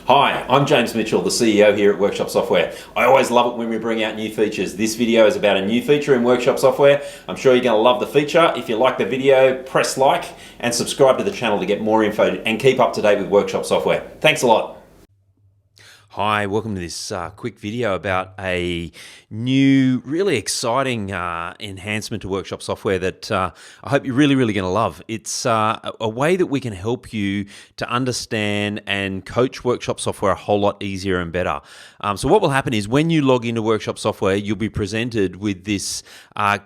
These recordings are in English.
Hi, I'm James Mitchell, the CEO here at Workshop Software. I always love it when we bring out new features. This video is about a new feature in Workshop Software. I'm sure you're going to love the feature. If you like the video, press like and subscribe to the channel to get more info and keep up to date with Workshop Software. Thanks a lot. Hi, welcome to this quick video about a new, really exciting enhancement to Workshop Software that I hope you're really going to love. It's a way that we can help you to understand and coach Workshop Software a whole lot easier and better. So what will happen is when you log into Workshop Software, you'll be presented with this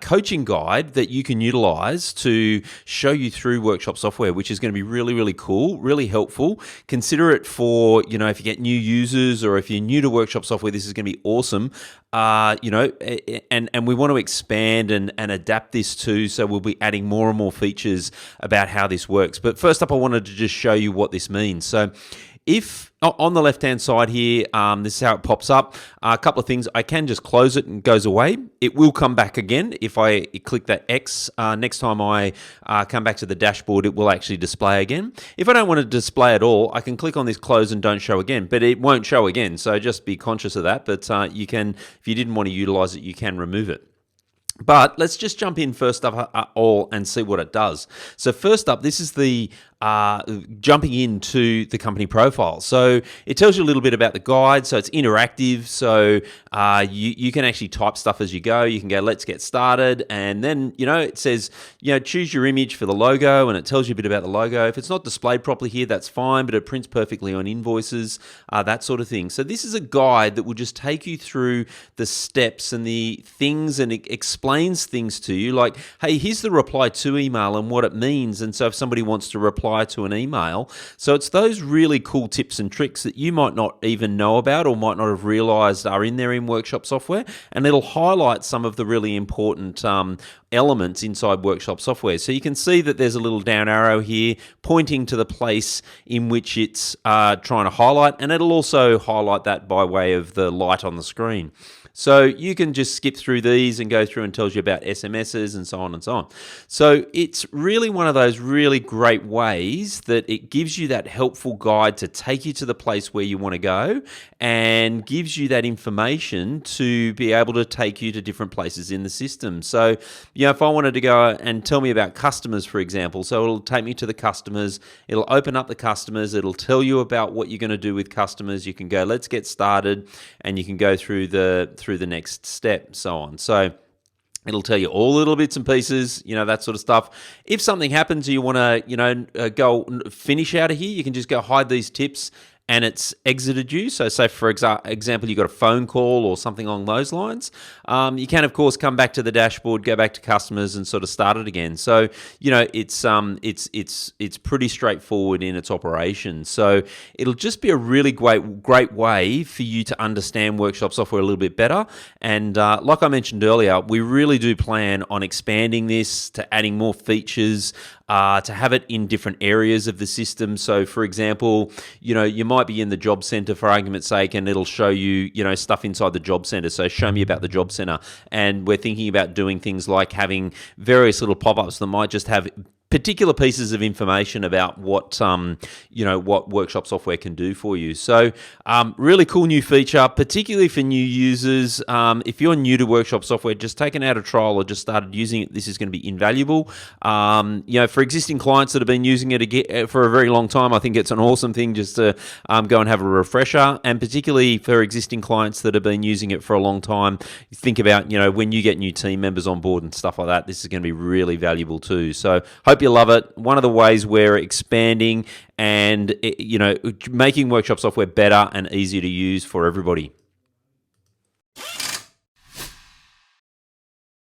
coaching guide that you can utilize to show you through Workshop Software, which is going to be really cool, really helpful. Consider it for, if you get new users, or if you're new to Workshop Software, this is going to be awesome. And we want to expand and adapt this too, so we'll be adding more and more features about how this works. But first up, I wanted to just show you what this means. So if on the left-hand side here, this is how it pops up. A couple of things. I can just close it and it goes away. It will come back again. If I click that X, next time I come back to the dashboard, it will actually display again. If I don't want to display at all, I can click on this close and don't show again, but it won't show again. So just be conscious of that. But you can, if you didn't want to utilize it, you can remove it. But let's just jump in first up all and see what it does. So first up, this is the jumping into the company profile. So it tells you a little bit about the guide. So it's interactive. So you can actually type stuff as you go. You can go, let's get started. And then, it says, choose your image for the logo, and it tells you a bit about the logo. If it's not displayed properly here, that's fine, but it prints perfectly on invoices, that sort of thing. So this is a guide that will just take you through the steps and the things, and it explains things to you like, hey, here's the reply to email and what it means. And so if somebody wants to reply to an email, so it's those really cool tips and tricks that you might not even know about or might not have realized are in there in Workshop Software, and it'll highlight some of the really important elements inside Workshop Software. So you can see that there's a little down arrow here pointing to the place in which it's trying to highlight, and it'll also highlight that by way of the light on the screen. So you can just skip through these and go through and tells you about SMSs and so on and so on. So it's really one of those really great ways that it gives you that helpful guide to take you to the place where you want to go, and gives you that information to be able to take you to different places in the system. So, if I wanted to go and tell me about customers, for example, so it'll take me to the customers, it'll open up the customers, it'll tell you about what you're going to do with customers. You can go, let's get started, and you can go through the next step, so on. So it'll tell you all little bits and pieces, that sort of stuff. If something happens, you want to, go finish out of here, you can just go hide these tips, and it's exited you. So say, for example, you got a phone call or something along those lines. You can, of course, come back to the dashboard, go back to customers, and sort of start it again. So, it's pretty straightforward in its operation. So it'll just be a really great way for you to understand Workshop Software a little bit better. And like I mentioned earlier, we really do plan on expanding this, to adding more features, to have it in different areas of the system. So, for example, you might be in the Job Center, for argument's sake, and it'll show you, stuff inside the Job Center. So show me about the Job Center. And we're thinking about doing things like having various little pop-ups that might just have particular pieces of information about what what Workshop Software can do for you. So really cool new feature, particularly for new users. If you're new to Workshop Software, just taken out a trial or just started using it, this is going to be invaluable. For existing clients that have been using it for a very long time, I think it's an awesome thing just to go and have a refresher. And particularly for existing clients that have been using it for a long time, think about when you get new team members on board and stuff like that, this is going to be really valuable too. So hope you love it. One of the ways we're expanding and making Workshop Software better and easier to use for everybody.